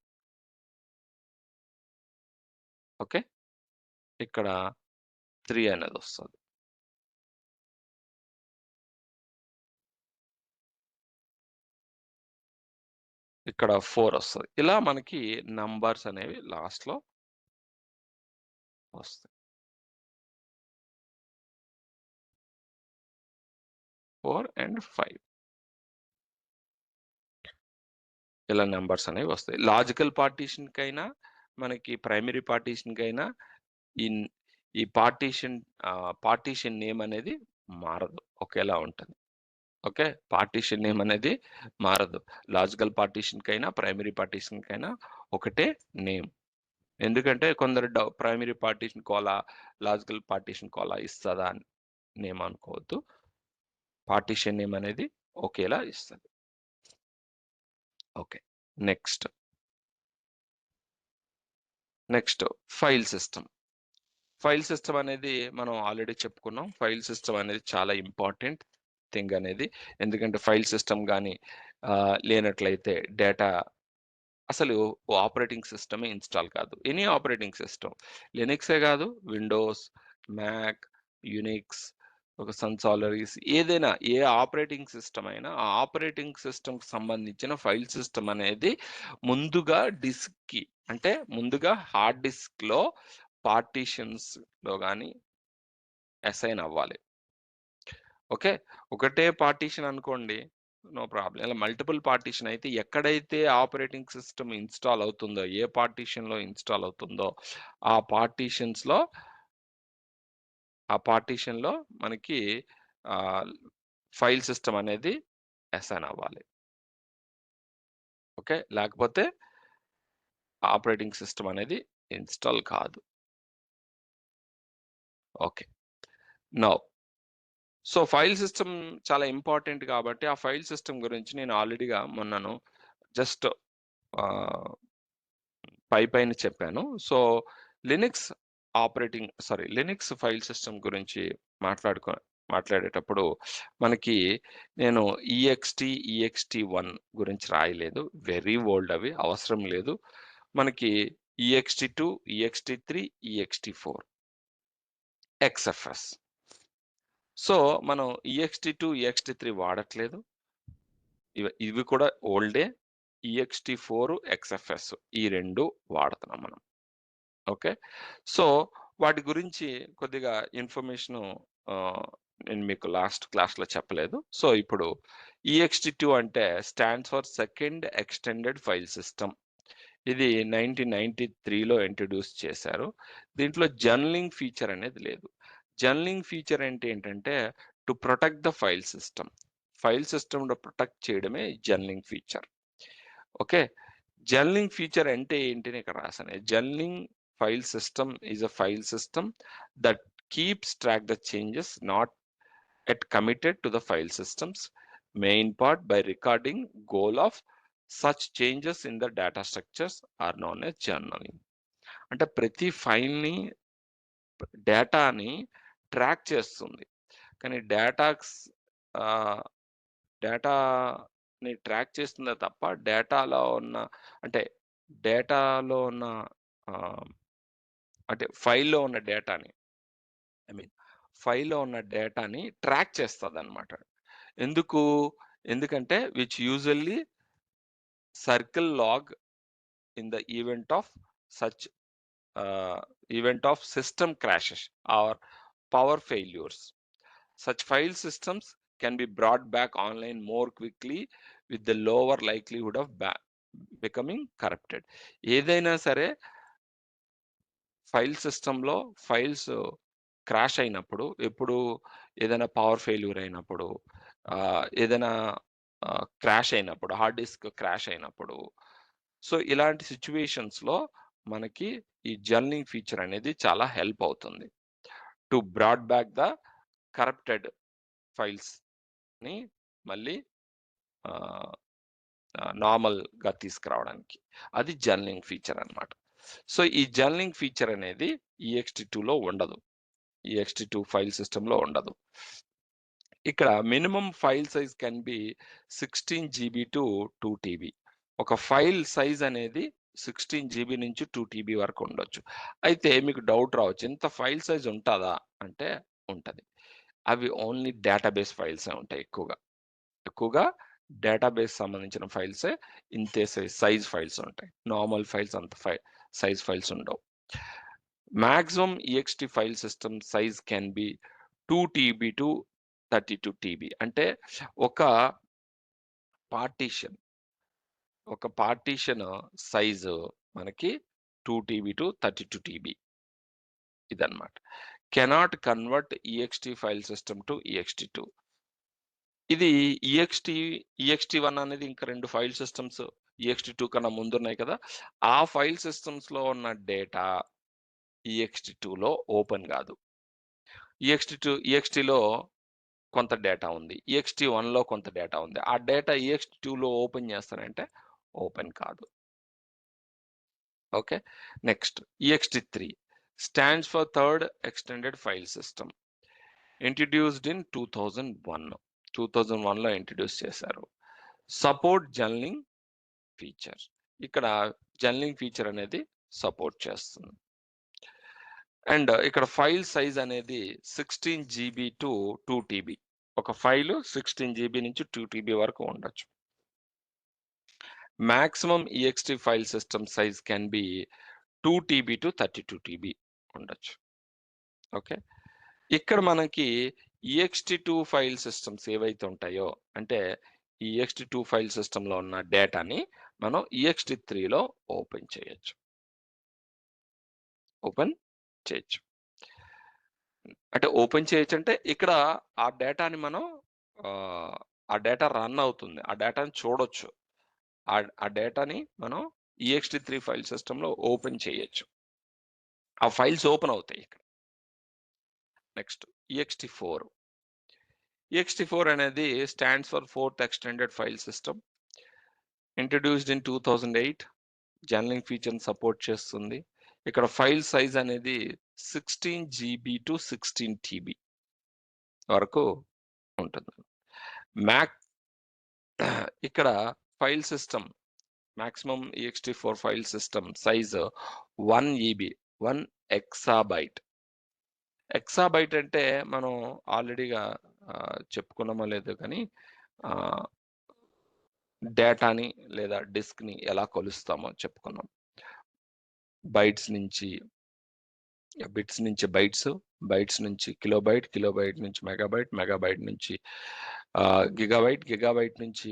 ఓకే. ఇక్కడ 3 అనేది వస్తది. ఇక్కడ 4 వస్తది. ఇలా మనకి నంబర్స్ అనేవి లాస్ట్‌లో వస్తాయి. 4 అండ్ 5 ఇలా నంబర్స్ అనేవి వస్తాయి. లాజికల్ పార్టిషన్‌కైనా, మనకి ప్రైమరీ పార్టిషన్‌కైనా ఇన్ ఈ పార్టిషన్ నేమ్ అనేది మారదు. ఒకేలా ఉంటది. ఓకే. పార్టిషన్ నేమ్ అనేది మారదు. లాజికల్ పార్టిషన్‌కైనా, ప్రైమరీ పార్టిషన్‌కైనా ఒకటే నేమ్. ఎందుకంటే కొందరు ప్రైమరీ పార్టిషన్ కోలా, లాజికల్ పార్టిషన్ కోలా ఇస్తదా అని నేమనుకోవద్దు. పార్టిషన్ నేమ్ అనేది ఒకేలా ఇస్తది. Okay. Next. File system. File system అనేది మనం ఆల్రెడీ చెప్పుకున్నాం. ఫైల్ సిస్టమ్ అనేది చాలా ఇంపార్టెంట్ థింగ్ అనేది. ఎందుకంటే ఫైల్ సిస్టమ్ గాని లేనట్లయితే డేటా అసలు ఆపరేటింగ్ సిస్టమే ఇన్‌స్టాల్ కాదు. Any operating system. లినక్సే కాదు, విండోస్, మ్యాక్, యునిక్స్, ఒక సన్ సాలరీస్ ఏదైనా ఏ ఆపరేటింగ్ సిస్టమ్ అయినా ఆ ఆపరేటింగ్ సిస్టమ్‌కి సంబంధించిన ఫైల్ సిస్టమ్ అనేది ముందుగా డిస్క్‌కి అంటే ముందుగా హార్డ్ డిస్క్‌లో పార్టిషన్స్‌లో గాని అసైన్ అవ్వాలి. ఓకే. ఒకటే పార్టిషన్ అనుకోండి. No problem. ఇలా మల్టిపుల్ పార్టిషన్ అయితే ఎక్కడైతే ఆపరేటింగ్ సిస్టమ్ ఇన్‌స్టాల్ అవుతుందో, ఏ పార్టిషన్‌లో ఇన్‌స్టాల్ అవుతుందో, ఆ పార్టిషన్స్‌లో ఆ పార్టిషన్‌లో మనకి ఆహ్, ఫైల్ సిస్టమ్ అనేది అసైన్ అవ్వాలి. ఓకే. లేకపోతే ఆపరేటింగ్ సిస్టమ్ అనేది ఇన్‌స్టాల్ కాదు. Okay. Now so, file system చాలా ఇంపార్టెంట్ కాబట్టి, ఆ ఫైల్ సిస్టమ్ గురించి నేను ఆల్రెడీగా మొన్నను జస్ట్ ఆహ్, పైన చెప్పాను. So, Linux Linux file system గురించి మాట్లాడేటప్పుడు మనకి నేను EXT1 గురించి రాయలేదు. వెరీ ఓల్డ్ అవి అవసరం లేదు. మనకి EXT2, EXT3, EXT4, XFS. So, మనం EXT2, EXT3 వాడట్లేదు. ఇవి కూడా ఓల్డే. EXT4, XFS ఈ 2 వాడుతున్నాం మనం. ఓకే. సో, వాటి గురించి కొద్దిగా ఇన్ఫర్మేషను ఆహ్, నేను మీకు లాస్ట్ క్లాస్‌లో చెప్పలేదు. సో, ఇప్పుడు EXT2 అంటే stands for second extended file system. ఇది 1993లో ఇంట్రొడ్యూస్ చేశారు. దీంట్లో జర్నలింగ్ ఫీచర్ అనేది లేదు. జర్నలింగ్ ఫీచర్ అంటే ఏంటంటే to protect the file system. File సిస్టమ్‌లో ప్రొటెక్ట్ చేయడమే journaling feature. Okay. Journaling feature అంటే ఏంటి అని ఇక్కడ రాసాను. Journaling file system is a file system that keeps track the changes not yet committed to the file system's main part by recording goal of such changes in the data structures are known as journaling. అంటే ప్రతి ఫైల్‌ని డేటాని track చేస్తుంది. కానీ డేటాని track చేస్తుందే తప్ప డేటాలో ఉన్న అంటే డేటాలో ఉన్న అంటే ఫైల్‌లో ఉన్న డేటాని ఐ మీన్ ఫైల్‌లో ఉన్న డేటాని ట్రాక్ చేస్తదనమాట. ఎందుకు? ఎందుకంటే which usually circle log in the such event of system crashes or power failures. Such file systems can be brought back online more quickly with the lower likelihood of becoming corrupted. ఏదైనా సరే file సిస్టంలో files crash అయినప్పుడు, ఎప్పుడు ఏదైనా power failure అయినప్పుడు, ఏదైనా crash అయినప్పుడు, hard disk crash అయినప్పుడు, సో ఇలాంటి సిచ్యువేషన్స్‌లో మనకి ఈ జర్నింగ్ ఫీచర్ అనేది చాలా హెల్ప్ అవుతుంది. To bring back the corrupted ఫైల్స్‌ని మళ్ళీ నార్మల్‌గా తీసుకురావడానికి. అది జర్నింగ్ ఫీచర్ అన్నమాట. సో ఈ జర్నింగ్ ఫీచర్ అనేది ext2లో ఉండదు. ext2 ఫైల్ సిస్టమ్‌లో ఉండదు. ఇక్కడ minimum file size can be 16 GB to 2 TB. ఒక ఫైల్ సైజ్ అనేది 16 జీబీ నుంచి 2 టీబీ వరకు ఉండొచ్చు. అయితే మీకు డౌట్ రావచ్చు. ఇంత ఫైల్ సైజ్ ఉంటదా? అంటే ఉంటది. అవి ఓన్లీ డేటాబేస్ ఫైల్సే ఉంటాయి ఎక్కువగా. ఎక్కువగా డేటాబేస్ సంబంధించిన ఫైల్సే ఇంతే సైజ్ ఫైల్స్ ఉంటాయి. నార్మల్ ఫైల్స్ అంత సైజ్ ఫైల్స్ ఉండవు. Maximum ext file system size can be 2 TB to 32 TB. అంటే ఒక పార్టీషన్ సైజు మనకి 2 టీబీ టు 32 టీబీ ఇదన్నమాట. Cannot convert ext file system to ext2. ఇది ext1 అనేది ఇంకా 2 ఫైల్ సిస్టమ్స్ ext2 కన్నా ముందున్నాయి కదా! ఆ ఫైల్ సిస్టమ్స్‌లో ఉన్న డేటా ext2లో ఓపెన్ కాదు. extలో కొంత డేటా ఉంది. ext1లో కొంత డేటా ఉంది. ఆ డేటా ext2లో ఓపెన్ చేస్తానంటే ఓపెన్ కాదు. Okay. Next ext3 stands for third extended file system. Introduced in 2001. 2001లో ఇంట్రొడ్యూస్ చేశారు. Support journaling feature. ఇక్కడ జర్నింగ్ ఫీచర్ అనేది సపోర్ట్ చేస్తుంది. అండ్ ఇక్కడ ఫైల్ సైజ్ అనేది 16 జీబీ టు 2 టీబీ. ఒక ఫైలు 16 జీబీ నుంచి 2 టీబీ వరకు ఉండొచ్చు. Maximum ext file system size can be 2 TB to 32 TB ఉండొచ్చు. ఓకే. ఇక్కడ మనకి ext2 ఫైల్ సిస్టమ్స్ ఏవైతే ఉంటాయో అంటే ఈ ext2 ఫైల్ సిస్టమ్‌లో ఉన్న డేటాని మనం ext3లో ఓపెన్ చేయొచ్చు. అంటే ఓపెన్ చేయొచ్చు అంటే ఇక్కడ ఆ డేటాని మనం ఆ డేటా రన్ అవుతుంది. ఆ డేటాని చూడొచ్చు. ఆ డేటాని మనం ext3 ఫైల్ సిస్టమ్‌లో ఓపెన్ చేయొచ్చు. ఆ ఫైల్స్ ఓపెన్ అవుతాయి ఇక్కడ. Next ext4. ext4 అనేది stands for fourth extended file system. Introduced in 2008. Journaling ఫీచర్‌ని సపోర్ట్ చేస్తుంది. ఇక్కడ ఫైల్ సైజ్ అనేది 16 జీబీ టు 16 టీబీ వరకు ఉంటుంది. ఇక్కడ file system maximum ext4 file system size 1 EB 1 ఎక్సాబైట్. ఎక్సాబైట్ అంటే మనం ఆల్రెడీగా చెప్పుకున్నామో లేదో కానీ డేటాని లేదా డిస్క్‌ని ఎలా కొలుస్తామో చెప్పుకున్నాం. బిట్స్ నుంచి బైట్స్ నుంచి కిలోబైట్ నుంచి మెగాబైట్ నుంచి గిగాబైట్ నుంచి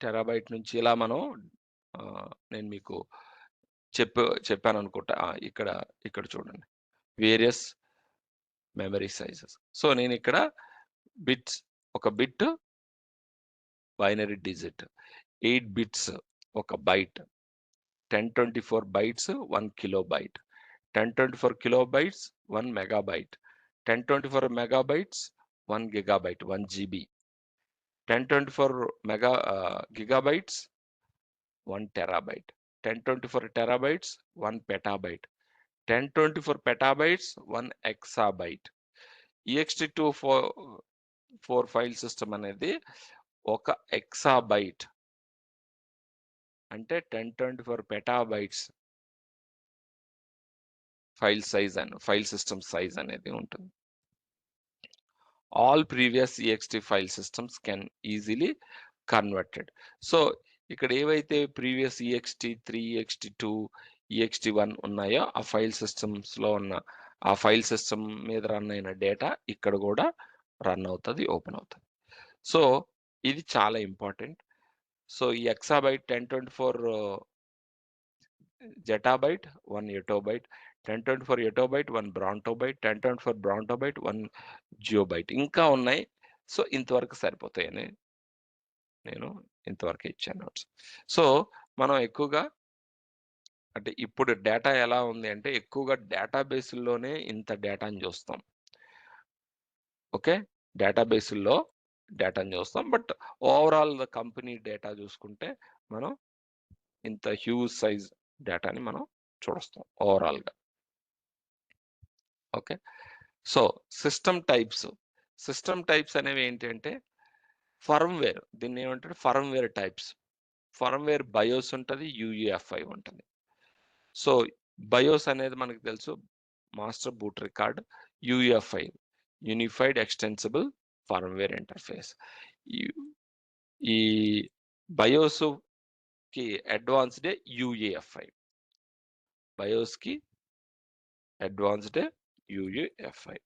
టెరాబైట్ నుంచి ఇలా మనం నేను మీకు చెప్పాననుకుంటా. ఇక్కడ చూడండి. Various memory sizes. సో నేను ఇక్కడ ఒక బిట్ బైనరీ డిజిట్, 8 బిట్స్ ఒక byte, 1024 bytes 1 kilobyte, 1024 kilobytes 1 megabyte, 1024 megabytes 1 gigabyte 1 GB, 1024 gigabytes 1 terabyte, 1024 terabytes 1 petabyte, 1024 petabytes 1 exabyte. ext2 file system అనేది ఒక ఎక్సాబైట్ అంటే 1024 పెటాబైట్స్ ఫైల్ సిస్టమ్ సైజ్ అనేది ఉంటుంది. All previous ext file systems can easily converted. So ఇక్కడ ఏవైతే previous ext3, ext2, ext1 ఉన్నాయో ఆ file systems లో ఉన్న ఆ ఫైల్ సిస్టమ్ మీద రన్ అయిన డేటా ఇక్కడ కూడా రన్ అవుతుంది, ఓపెన్ అవుతుంది. సో ఇది చాలా ఇంపార్టెంట్. సో ఈ ఎక్సాబైట్ 1024 జెటాబైట్, 1 ఎటోబైట్, 1024 ఎటోబైట్, 1 బ్రాంటోబైట్, 1024 బ్రాంటోబైట్, 1 జియోబైట్ ఇంకా ఉన్నాయి. సో ఇంతవరకు సరిపోతాయని నేను ఇంతవరకు ఇచ్చాను నోట్స్. సో మనం ఎక్కువగా అంటే ఇప్పుడు డేటా ఎలా ఉంది అంటే ఎక్కువగా డేటాబేస్‌ల్లోనే ఇంత డేటాని చూస్తాం. ఓకే. డేటాబేస్‌ల్లో డేటాని చూస్తాం. బట్ ఓవరాల్ కంపెనీ డేటా చూసుకుంటే మనం ఇంత హ్యూజ్ సైజ్ డేటాని మనం చూస్తాం ఓవరాల్‌గా. ఓకే. సో సిస్టమ్ టైప్స్ అనేవి ఏంటంటే ఫర్మ్‌వేర్, దీన్ని ఏమంటారు ఫర్మ్‌వేర్ టైప్స్. ఫర్మ్‌వేర్ బయోస్ ఉంటది, యూఈఎఫ్ఐ ఉంటది. సో బయోస్ అనేది మనకు తెలుసు master boot record, UEFI unified extensible firmware interface. ఈ ఈ బయోస్‌కి అడ్వాన్స్‌డే యూఈఎఫ్ఐ. బయోస్‌కి అడ్వాన్స్‌డే యూఈఎఫ్ఐ.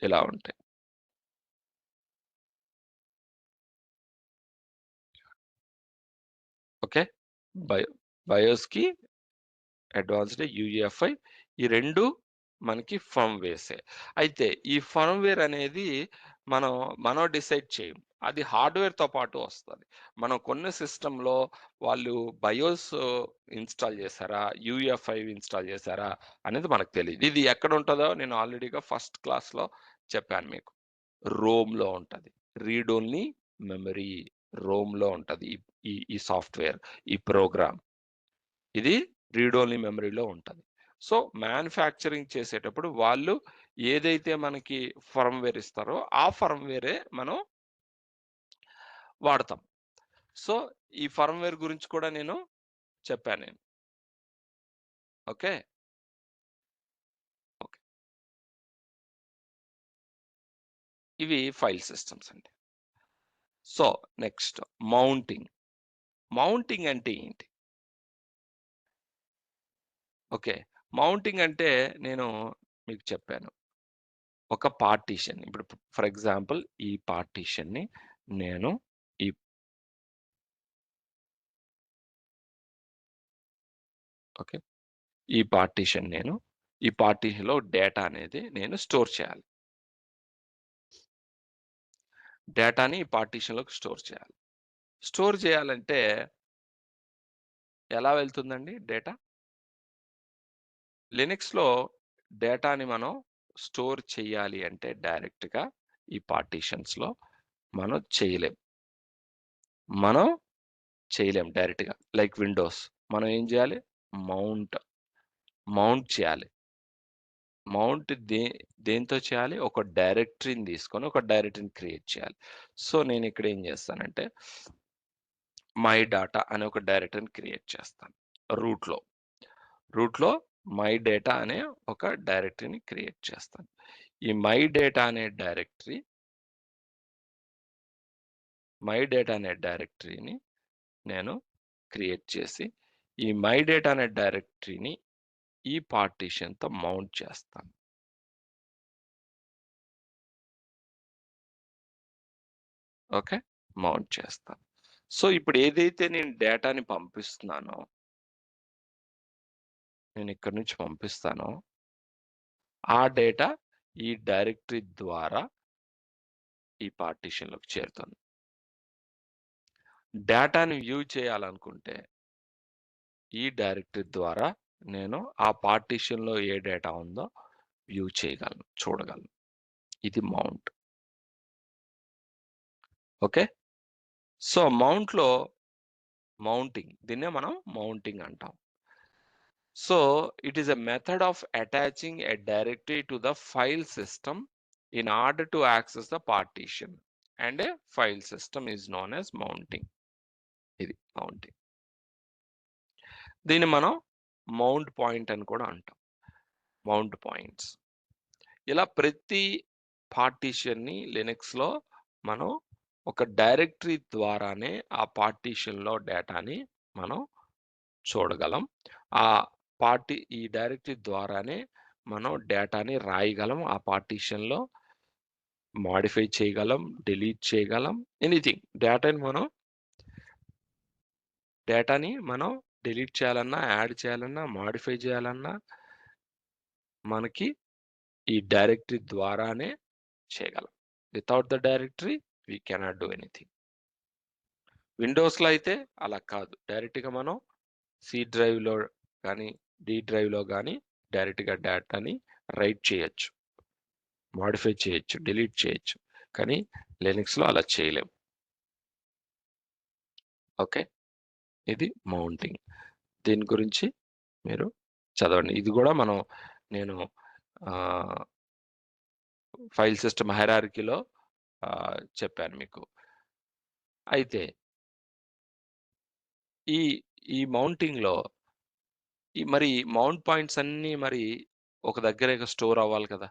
ఇలా ఉంటాయి. ఓకే. బయోస్‌కి అడ్వాన్స్డ్ యూఈఎఫ్ఐ ఈ 2 మనకి ఫర్మ్‌వేర్సే. అయితే ఈ ఫర్మ్‌వేర్ అనేది మనం డిసైడ్ చేయం. అది హార్డ్‌వేర్‌తో పాటు వస్తది. మనం కొన్న సిస్టమ్‌లో వాళ్ళు బయోస్ ఇన్‌స్టాల్ చేశారా? యూఈఎఫ్ఐ ఇన్‌స్టాల్ చేశారా? అనేది మనకు తెలీదు. ఇది ఎక్కడ ఉంటదో నేను ఆల్రెడీగా ఫస్ట్ క్లాస్‌లో చెప్పాను మీకు. రోమ్‌లో ఉంటది. రీడ్ ఓన్లీ మెమరీ రోమ్‌లో ఉంటది. ఈ ఈ సాఫ్ట్‌వేర్, ఈ ప్రోగ్రామ్. ఇది రీడ్ ఓన్లీ మెమరీలో ఉంటది. సో మ్యానుఫ్యాక్చరింగ్ చేసేటప్పుడు వాళ్ళు ఏదైతే మనకి ఫర్మ్‌వేర్ ఇస్తారో ఆ ఫర్మ్‌వేరే మనం వాడతాం. సో ఈ ఫర్మ్‌వేర్ గురించి కూడా నేను చెప్పాను నేను. ఓకే. ఓకే. ఇవి ఫైల్ సిస్టమ్స్ అండి. So next mounting. మౌంటింగ్ అంటే ఏంటి? ఓకే. మౌంటింగ్ అంటే నేను మీకు చెప్పాను. ఒక పార్టీషన్ ఇప్పుడు ఫర్ ఎగ్జాంపుల్ ఈ పార్టీషన్‌ని నేను ఈ ఓకే. ఈ పార్టీషన్‌లో డేటా అనేది నేను స్టోర్ చేయాలి. డేటాని ఈ పార్టీషన్‌లోకి స్టోర్ చేయాలి. స్టోర్ చేయాలంటే ఎలా వెళ్తుందండి డేటా? లినక్స్‌లో డేటాని మనం స్టోర్ చేయాలి అంటే డైరెక్ట్‌గా ఈ పార్టీషన్స్‌లో మనం చేయలేం. మనం డైరెక్ట్‌గా. Like Windows. మనం ఏం చేయాలి? మౌంట్, మౌంట్ చేయాలి. మౌంట్ దేనితో చేయాలి? ఒక డైరెక్టరీని తీసుకొని ఒక డైరెక్టరీని క్రియేట్ చేయాలి. సో నేనిక్కడ ఏం చేస్తానంటే మై డాటా అనే ఒక డైరెక్టరీని క్రియేట్ చేస్తాను. రూట్‌లో. రూట్‌లో మై డేటా అనే ఒక డైరెక్టరీని క్రియేట్ చేస్తాను. ఈ మై డేటా అనే డైరెక్టరీని నేను క్రియేట్ చేసి, ఈ మై డేటా అనే డైరెక్టరీని ఈ పార్టిషన్‌తో మౌంట్ చేస్తాను. ఓకే. మౌంట్ చేస్తాను. సో ఇప్పుడు ఏదైతే నేను డేటాని పంపిస్తున్నానో, నేను ఇక్కడి నుంచి పంపిస్తానో, ఆ డేటా ఈ డైరెక్టరీ ద్వారా ఈ పార్టిషన్‌లోకి చేరుతుంది. డేటాని వ్యూ చేయాలనుకుంటే, ఈ డైరెక్టరీ ద్వారా నేను ఆ పార్టిషన్‌లో ఏ డేటా ఉందో వ్యూ చేయగలను, చూడగలను. ఇది మౌంట్. ఓకే. సో మౌంట్‌లో దీన్నే మనం మౌంటింగ్ అంటాం. So it is a method of attaching a directory to the file system in order to access the partition, and a file system is known as mounting. ఇది mounting. దీన్ని మనం mount point అని కూడా అంటాం. Mount points. ఇలా ప్రతి పార్టీషన్ని లినక్స్‌లో మనం ఒక డైరెక్టరీ ద్వారానే ఆ పార్టీషన్‌లో డేటాని మనం చూడగలం. ఆ ఈ డైరెక్టరీ ద్వారానే మనం డేటాని రాయగలం. ఆ పార్టీషన్‌లో మోడిఫై చేయగలం, డిలీట్ చేయగలం. ఎనీథింగ్. డేటాని మనం డిలీట్ చేయాలన్నా, యాడ్ చేయాలన్నా, మోడిఫై చేయాలన్నా మనకి ఈ డైరెక్టరీ ద్వారానే చేయగలం. Without the directory we cannot do anything. విండోస్‌లో అయితే అలా కాదు. డైరెక్ట్‌గా మనం సి డ్రైవ్‌లో గానీ, డి డ్రైవ్‌లో గానీ డైరెక్ట్‌గా డేటాని రైట్ చేయొచ్చు. మోడిఫై చేయొచ్చు, డిలీట్ చేయొచ్చు. కానీ లినక్స్‌లో అలా చేయలేం. ఓకే. ఇది మౌంటింగ్. దీని గురించి మీరు చదవండి. ఇది గూడా నేను ఫైల్ సిస్టమ్ హైరార్కీలో చెప్పాను మీకు. అయితే ఈ ఈ మౌంటింగ్‌లో మరి మౌంట్ పాయింట్స్ అన్నీ మరి ఒక దగ్గర స్టోర్ అవ్వాలి కదా!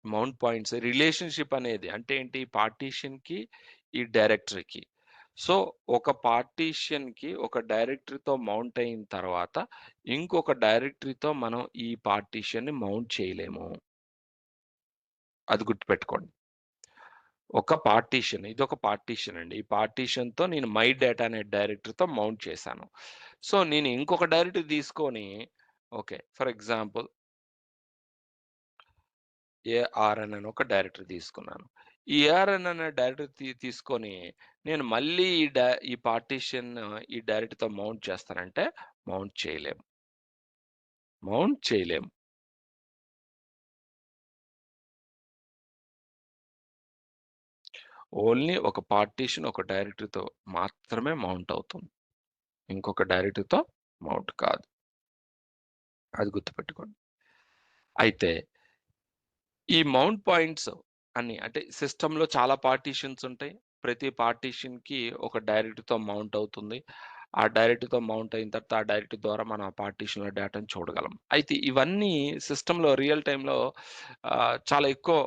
మౌంట్ పాయింట్స్ రిలేషన్‌షిప్ అనేది అంటే ఏంటి? పార్టీషన్‌కి, ఈ డైరెక్టరీకి. సో, ఒక పార్టీషన్‌కి ఒక డైరెక్టరీతో మౌంట్ అయిన తర్వాత, ఇంకొక డైరెక్టరీతో మనం ఈ పార్టీషన్‌ని మౌంట్ చేయలేము. అది గుర్తుపెట్టుకోండి. ఇదొక పార్టీషన్ అండి. ఈ పార్టీషన్‌తో నేను మై డేటా అనే డైరెక్టరీతో మౌంట్ చేశాను. సో, నేను ఇంకొక డైరెక్టరీ తీసుకొని ఓకే. ఫర్ ఎగ్జాంపుల్ ఏఆర్ఎన్ అని ఒక డైరెక్టరీ తీసుకున్నాను. ఈ ఏఆర్ఎన్ అనే డైరెక్టరీ తీసుకొని నేను మళ్ళీ ఈ పార్టిషన్ ఈ డైరెక్టరీతో మౌంట్ చేస్తానంటే మౌంట్ చేయలేము. మౌంట్ చేయలేము. ఓన్లీ ఒక పార్టిషన్ ఒక డైరెక్టరీతో మాత్రమే మౌంట్ అవుతుంది. ఇంకొక డైరెక్టరీతో మౌంట్ కాదు. అది గుర్తుపెట్టుకోండి. అయితే ఈ మౌంట్ పాయింట్స్ అంటే సిస్టమ్‌లో చాలా పార్టిషన్స్ ఉంటాయి. ప్రతి పార్టిషన్‌కి ఒక డైరెక్టరీతో మౌంట్ అవుతుంది. ఆ డైరెక్టరీతో మౌంట్ అయిన తర్వాత ఆ డైరెక్టరీ ద్వారా మనం ఆ పార్టిషన్‌లో డేటాను చూడగలం. అయితే ఇవన్నీ సిస్టమ్‌లో రియల్ టైమ్‌లో చాలా ఎక్కువ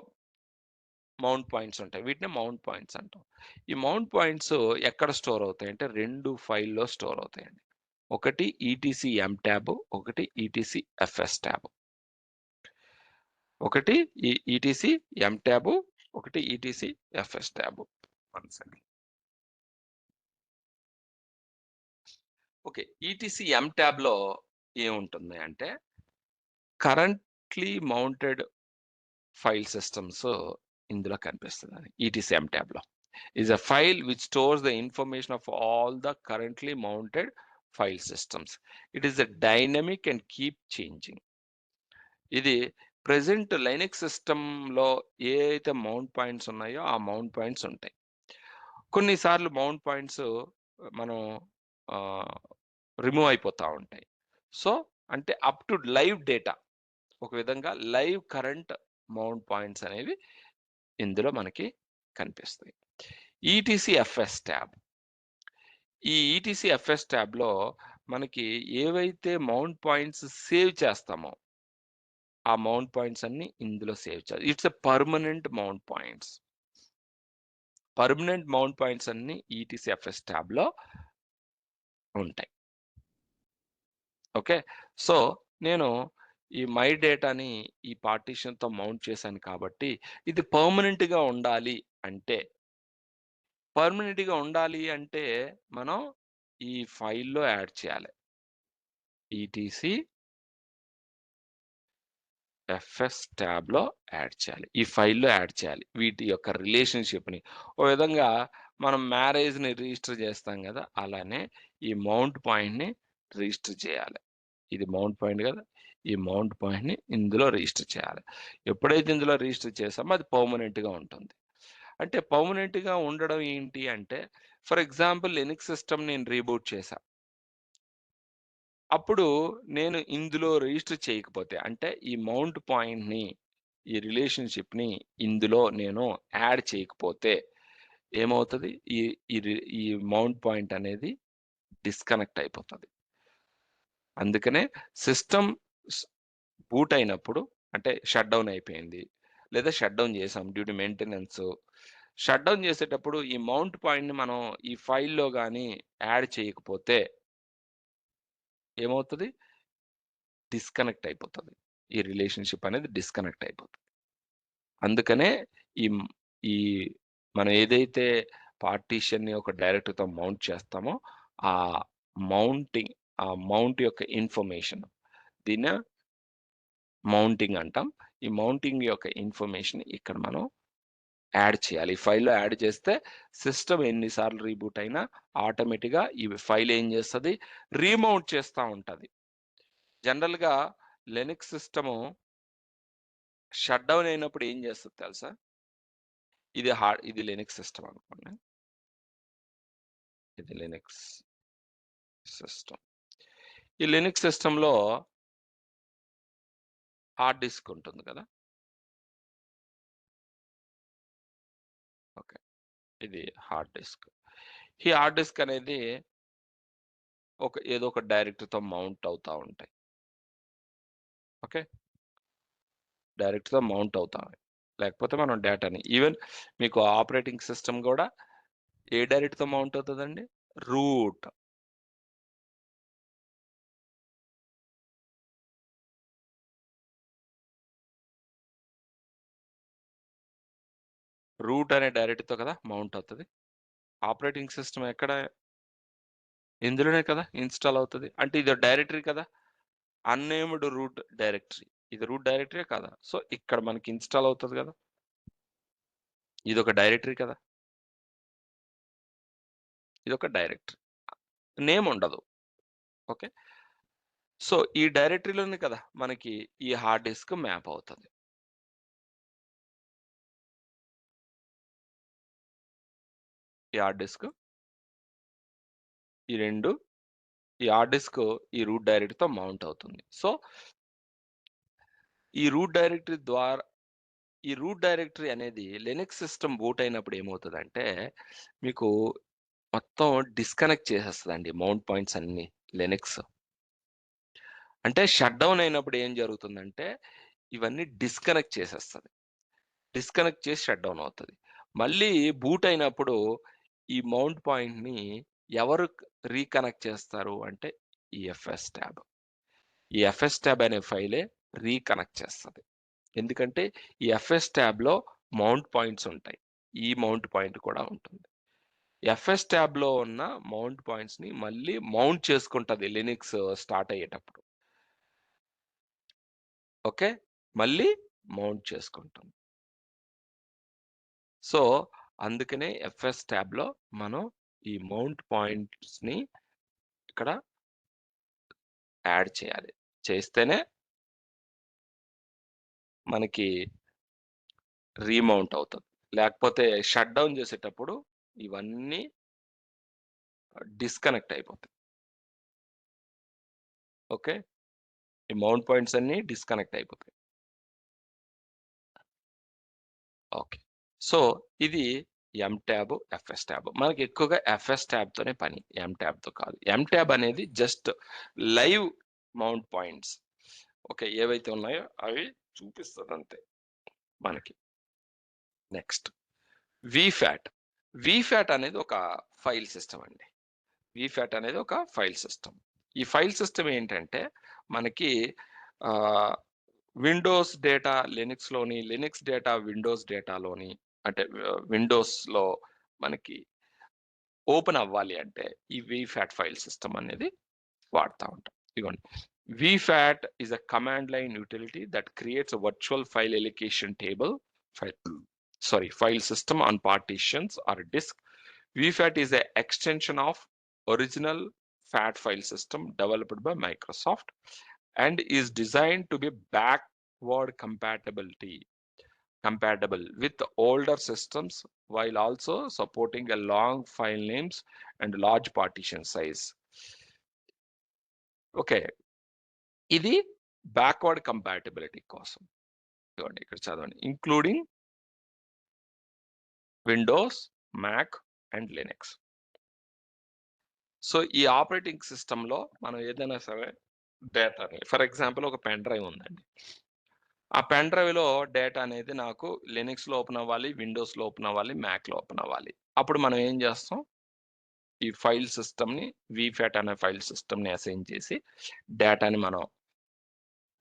మౌంట్ పాయింట్స్ ఉంటాయి. వీటిని మౌంట్ పాయింట్స్ అంటాం. ఈ మౌంట్ పాయింట్స్ ఎక్కడ స్టోర్ అవుతాయంటే 2 ఫైల్‌లో స్టోర్ అవుతాయండి. ఒకటి ఈటీసీ ఎమ్ ట్యాబ్, ఒకటి ఈటీసీ ఎఫ్ఎస్ ట్యాబ్. ఒకటి ఈటీసీ ఎమ్ ట్యాబ్, ఒకటి ETC FS tab. One second. Okay. ETC M ట్యాబ్‌లో ఏముంటుంది అంటే కరెంట్‌లీ మౌంటెడ్ ఫైల్ సిస్టమ్స్ ఇందులో కనిపిస్తదండి. ఈటీసీ ఎమ్ ట్యాబ్‌లో. Is a file which stores the information of all the currently mounted file systems. It is a dynamic and keep changing. ఇది present Linux సిస్టమ్‌లో ఏ అయితే mount points ఉన్నాయో, ఆ mount points ఉంటాయి. కొన్నిసార్లు మౌంట్ పాయింట్స్ మనం ఆహ్, రిమూవ్ అయిపోతా ఉంటాయి. సో, అంటే అప్ టు లైవ్ డేటా ఒక విధంగా లైవ్ కరెంట్ మౌంట్ పాయింట్స్ అనేవి ఇందులో మనకి కనిపిస్తాయి. ETC FS tab. ఈ ఈటీసీ ఎఫ్ఎస్ ట్యాబ్‌లో మనకి ఏవైతే మౌంట్ పాయింట్స్ సేవ్ చేస్తామో, ఆ మౌంట్ పాయింట్స్ అన్నీ ఇందులో save it's a permanent mount points. Permanent mount points అన్నీ ఈటీసీ ఎఫ్ఎస్ ట్యాబ్‌లో ఉంటాయి. ఓకే. సో, నేను ఈ మై డేటాని ఈ పార్టిషన్‌తో మౌంట్ చేశాను కాబట్టి, ఇది అంటే మనం ఈ ఫైల్‌లో యాడ్ చేయాలి. ఈటీసీ ఎఫ్ఎస్ ట్యాబ్‌లో యాడ్ చేయాలి. ఈ ఫైల్‌లో యాడ్ చేయాలి. వీటి యొక్క రిలేషన్‌షిప్‌ని. ఓ విధంగా మనం మ్యారేజ్‌ని రిజిస్టర్ చేస్తాం గదా! అలానే ఈ మౌంట్ పాయింట్‌ని రిజిస్టర్ చేయాలి. ఇది మౌంట్ పాయింట్ గదా! ఈ మౌంట్ పాయింట్‌ని ఇందులో రిజిస్టర్ చేయాలి. ఎప్పుడైతే ఇందులో రిజిస్టర్ చేసామో అది పర్మనెంట్‌గా ఉంటుంది. అంటే పర్మనెంట్‌గా ఉండడం ఏంటి అంటే, ఫర్ ఎగ్జాంపుల్ లినక్స్ సిస్టమ్ నేను రీబూట్ చేశా. అప్పుడు నేను ఇందులో రిజిస్టర్ చేయకపోతే, అంటే ఈ మౌంట్ పాయింట్‌ని, ఈ రిలేషన్‌షిప్‌ని ఇందులో నేను యాడ్ చేయకపోతే ఏమవుతది? ఈ ఈ మౌంట్ పాయింట్ అనేది డిస్కనెక్ట్ అయిపోతది. అందుకనే సిస్టమ్ స్ బూట్ అయినప్పుడు, అంటే షట్ డౌన్ అయిపోయింది. లేదా షట్ డౌన్ చేసాం due to maintenance. Shut down చేసేటప్పుడు ఈ మౌంట్ పాయింట్‌ని మనం ఈ ఫైల్‌లో గాని యాడ్ చేయకపోతే ఏమవుతది? డిస్కనెక్ట్ అయిపోతది. ఈ రిలేషన్‌షిప్ అనేది డిస్కనెక్ట్ అయిపోతది. అందుకనే ఈ మ్ ఈ మనం ఏదైతే పార్టిషన్‌ని ఒక డైరెక్టరీతో మౌంట్ చేస్తామో, ఆ మౌంటింగ్ ఆ మౌంట్ యొక్క ఇన్ఫర్మేషన్ దీన్నే మౌంటింగ్ అంటాం. ఈ మౌంటింగ్ యొక్క ఇన్ఫర్మేషన్ ఇక్కడ మనం యాడ్ చేయాలి. ఈ ఫైల్‌లో యాడ్ చేస్తే సిస్టమ్ ఎన్ని సార్లు రీబూట్ అయినా ఆటోమేటిక్‌గా ఈ ఫైల్ ఏం చేస్తది? రీమౌంట్ చేస్తా ఉంటది. జనరల్‌గా లెనిక్స్ సిస్టము షట్ డౌన్ అయినప్పుడు ఏం చేస్తది తెలుసా? ఇది లెనిక్స్ సిస్టమ్ అనుకోండి. ఇది లెనిక్స్ సిస్టమ్. ఈ లెనిక్స్ సిస్టమ్‌లో హార్డ్ డిస్క్ ఉంటుంది కదా! ఓకే. ఇది హార్డ్ డిస్క్. ఈ హార్డ్ డిస్క్ అనేది ఏదో ఒక డైరెక్టరీతో మౌంట్ అవుతా ఉంటాయి. ఓకే. డైరెక్ట్‌గా మౌంట్ అవుతాయి. లేకపోతే మనం డేటాని ఈవెన్ మీకు ఆపరేటింగ్ సిస్టమ్ గూడా ఏ డైరెక్ట్‌తో మౌంట్ అవుతదండి? రూట్. రూట్ అనే డైరెక్టరీతో కదా మౌంట్ అవుతది. ఆపరేటింగ్ సిస్టమ్ ఎక్కడ? ఇందులోనే కదా ఇన్‌స్టాల్ అవుతది. అంటే ఇదో డైరెక్టరీ కదా! Unnamed root directory. ఇది రూట్ డైరెక్టరీయే కాదా? సో, ఇక్కడ మనకి ఇన్‌స్టాల్ అవుతది గదా! ఇదొక డైరెక్టరీ కదా! ఇదొక డైరెక్టరీ. నేమ్ ఉండదు. ఓకే. సో, ఈ డైరెక్టరీలోనే కదా మనకి ఈ హార్డ్ డిస్క్ మ్యాప్ అవుతది. ఈ హార్డ్ డిస్క్ ఈ 2 ఈ హార్డ్ డిస్క్ ఈ రూట్ డైరెక్టరీతో మౌంట్ అవుతుంది. సో, ఈ రూట్ డైరెక్టరీ ద్వారా ఈ రూట్ డైరెక్టరీ అనేది లినక్స్ సిస్టమ్ బూట్ అయినప్పుడు ఏమవుతదంటే, మీకు మొత్తం డిస్కనెక్ట్ చేసేస్తదండి మౌంట్ పాయింట్స్ అన్నీ లినక్స్. అంటే షట్ డౌన్ అయినప్పుడు ఏం జరుగుతుందంటే, ఇవన్నీ డిస్కనెక్ట్ చేసేస్తది. డిస్కనెక్ట్ చేసి షట్ డౌన్ అవుతది. మళ్ళీ బూట్ అయినప్పుడు ఈ మౌంట్ పాయింట్‌ని ఎవరు రీకనెక్ట్ చేస్తారు అంటే, ఈ ఎఫ్ఎస్ ట్యాబ్. ఈ ఎఫ్ఎస్ ట్యాబ్ అనే ఫైలే రీకనెక్ట్ చేస్తది. ఎందుకంటే ఈ ఎఫ్ఎస్ ట్యాబ్‌లో మౌంట్ పాయింట్స్ ఉంటాయి. ఈ మౌంట్ పాయింట్ కూడా ఉంటుంది. ఎఫ్ఎస్ ట్యాబ్‌లో ఉన్న మౌంట్ పాయింట్స్‌ని మళ్ళీ మౌంట్ చేసుకుంటది లినక్స్ స్టార్ట్ అయ్యేటప్పుడు. ఓకే. మళ్ళీ మౌంట్ చేసుకుంటుంది. సో, అందుకనే ఎఫ్ఎస్ ట్యాబ్‌లో మనం ఈ మౌంట్ పాయింట్స్‌ని ఇక్కడ యాడ్ చేయాలి. చేస్తేనే మనకి రీమౌంట్ అవుతది. లేకపోతే షట్ డౌన్ చేసేటప్పుడు ఇవన్నీ డిస్కనెక్ట్ అయిపోతాయి. ఓకే. ఈ మౌంట్ పాయింట్స్ అన్నీ డిస్కనెక్ట్ అయిపోతాయి. ఓకే. సో, ఇది ఎమ్ ట్యాబ్, ఎఫ్ఎస్ ట్యాబ్. మనకి ఎక్కువగా ఎఫ్ఎస్ ట్యాబ్‌తోనే పని. ఎమ్ ట్యాబ్‌తో కాదు. ఎమ్ ట్యాబ్ అనేది just live mount points. Okay. ఏవైతే ఉన్నాయో అవి చూపిస్తదంతే మనకి. నెక్స్ట్ వీఫాట్. వీఫాట్ అనేది ఒక ఫైల్ సిస్టమ్ అండి. వీఫాట్ అనేది ఒక ఫైల్ సిస్టమ్. ఈ ఫైల్ సిస్టమ్ ఏంటంటే మనకి ఆహ్, విండోస్ డేటా లినక్స్‌లోని, లినక్స్ డేటా విండోస్ డేటాలోని, అంటే విండోస్‌లో మనకి ఓపెన్ అవ్వాలి అంటే ఈ వీఫాట్ ఫైల్ సిస్టమ్ అనేది వాడతా ఉంటాం. ఇదిగోండి. VFAT is a command line utility that creates a virtual file allocation table, file, file system on partitions or a disk. VFAT is an extension of original FAT file system developed by Microsoft and is designed to be backward compatible with older systems while also supporting a long file names and large partition size. ఓకే. ఇది backward compatibility కోసం. చూడండి ఇక్కడ చదవండి. Including Windows, Mac and Linux. So ఈ operating సిస్టమ్‌లో మనం ఏదైనా సరే డేటాని ఫర్ ఎగ్జాంపుల్ ఒక పెన్ డ్రైవ్ ఉందండి. ఆ పెన్ డ్రైవ్‌లో డేటా అనేది నాకు లినక్స్‌లో ఓపెన్ అవ్వాలి, విండోస్‌లో ఓపెన్ అవ్వాలి, మ్యాక్‌లో ఓపెన్ అవ్వాలి. అప్పుడు మనం ఏం చేస్తాం? ఈ ఫైల్ సిస్టమ్‌ని వీఫాట్ అనే ఫైల్ సిస్టమ్‌ని అసైన్ చేసి డేటాని మనం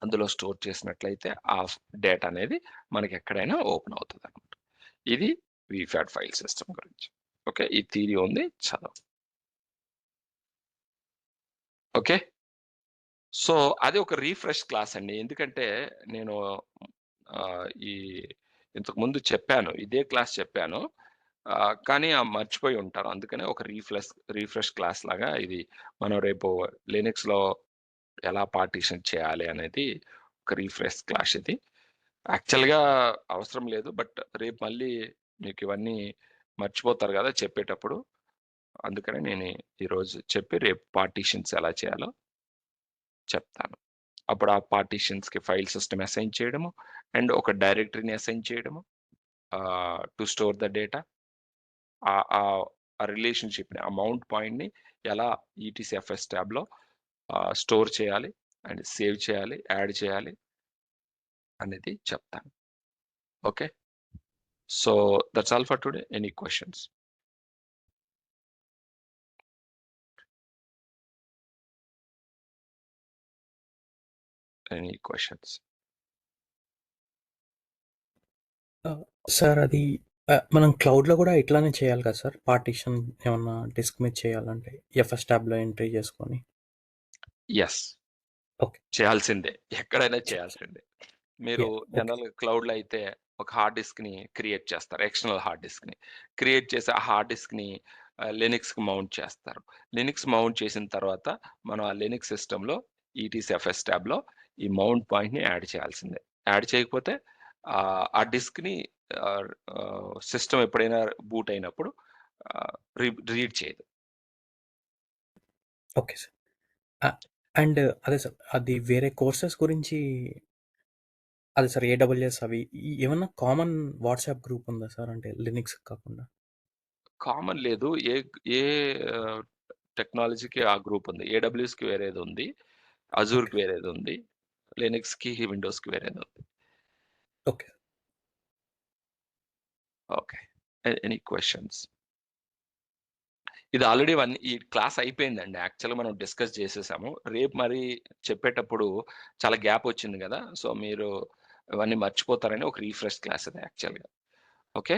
అందులో స్టోర్ చేసినట్లయితే ఆ డేటా అనేది మనకి ఎక్కడైనా ఓపెన్ అవుతదనమాట. ఇది వీఫాట్ ఫైల్ సిస్టమ్ గురించి. ఓకే. ఈ థియరీ ఉంది చదవండి. ఓకే. సో అది ఒక రిఫ్రెష్ క్లాస్ అండి. ఎందుకంటే నేను ఈ ఇంతకుముందు చెప్పాను. ఇదే క్లాస్ చెప్పాను. కానీ మర్చిపోయి ఉంటారు. అందుకనే ఒక రిఫ్రెష్ క్లాస్ లాగా ఇది మనం రేపు లినక్స్‌లో ఎలా పార్టిషన్ చేయాలి అనేది ఒక రిఫ్రెష్ క్లాస్ ఇది. యాక్చువల్‌గా అవసరం లేదు. బట్ రేపు మళ్ళీ మీకు ఇవన్నీ మర్చిపోతారు గదా! చెప్పేటప్పుడు. అందుకని నేను ఈరోజు చెప్పి రేపు పార్టిషన్స్ ఎలా చేయాలో చెప్తాను. అప్పుడు ఆ పార్టిషన్స్‌కి ఫైల్ సిస్టమ్ అసైన్ చేయడము అండ్ ఒక డైరెక్టరీని అసైన్ చేయడము టు స్టోర్ ద డేటా. ఆహ్, ఆహ్, ఆ రిలేషన్‌షిప్‌ని, ఆ మౌంట్ పాయింట్‌ని ఎలా ఈటీసీఎఫ్ఎస్ ట్యాబ్‌లో స్టోర్ చేయాలి అండ్ సేవ్ చేయాలి, యాడ్ చేయాలి అనేది చెప్తాను. Okay. So that's all for today. Any questions? Any questions? Sir అది మనం క్లౌడ్‌లో గూడా ఇట్లానే చేయాలి కదా సార్? పార్టిషన్ ఏమన్నా డిస్క్ మీద చేయాలంటే ఎఫ్ఎస్ ట్యాబ్‌లో ఎంట్రీ చేసుకొని. యెస్. ఓకే. చేయాల్సిందే. ఎక్కడైనా చే చే చేయాల్సిందే. మీరు యాహ్! ఓకే. జనరల్‌గా క్లౌడ్‌లో అయితే ఒక హార్డ్ డిస్క్‌ని క్రియేట్ చేస్తారు. ఎక్స్టర్నల్ హార్డ్ డిస్క్‌ని. క్రియేట్ చేసి ఆ హార్డ్ డిస్క్‌ని లినక్స్‌కి మౌంట్ చేస్తారు. లినక్స్ మౌంట్ చేసిన తర్వాత మనం ఆ లినక్స్ సిస్టమ్‌లో ఈటీసీఎఫ్ఎస్ ట్యాబ్‌లో ఈ మౌంట్ పాయింట్‌ని యాడ్ చేయాల్సిందే. యాడ్ చేయకపోతే ఆ డిస్క్‌ని సిస్టమ్ ఎప్పుడైనా బూట్ అయినప్పుడు ఆహ్, రీడ్ చేయదు. Okay sir. ఆహ్, అండ్ అదే సార్ అది వేరే కోర్సెస్ గురించి అదే సార్ ఏడబ్ల్యూఎస్ అవి ఏమన్నా కామన్ వాట్సాప్ గ్రూప్ ఉందా సార్? అంటే లినక్స్ కాకుండా? కామన్ లేదు. ఏ ఆహ్, టెక్నాలజీకి ఆ గ్రూప్ ఉంది. ఏడబ్ల్యూఎస్‌కి వేరేది ఉంది. ఓకే. అజూర్‌కి వేరేది ఉంది. లినక్స్‌కి, విండోస్‌కి వేరేది ఉంది. ఓకే. ఓకే. Any questions? ఇది ఆల్రెడీ ఈ క్లాస్ అయిపోయిందండి. యాక్చువల్‌గా మనం డిస్కస్ చేసేసాము. రేపు మరి చెప్పేటప్పుడు చాలా గ్యాప్ వచ్చింది గదా! సో, మీరు ఇవన్నీ మర్చిపోతారని ఒక రిఫ్రెష్ క్లాస్ ఇది యాక్చువల్‌గా. ఓకే.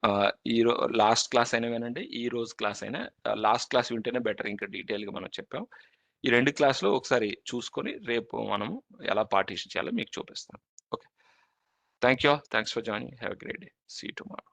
ఆహ్, ఈరో లాస్ట్ క్లాస్ అయినా వినండి. ఈ రోజు క్లాస్ అయినా లాస్ట్ క్లాస్ వింటేనే బెటర్. ఇంకా డీటెయిల్‌గా మనం చెప్పాం. ఈ 2 క్లాస్‌లు ఒకసారి చూసుకొని రేపు మనము ఎలా పార్టిషన్ చేయాలో మీకు చూపిస్తాను. Okay. Thank you all. Thanks for joining. Have a great day. See you tomorrow.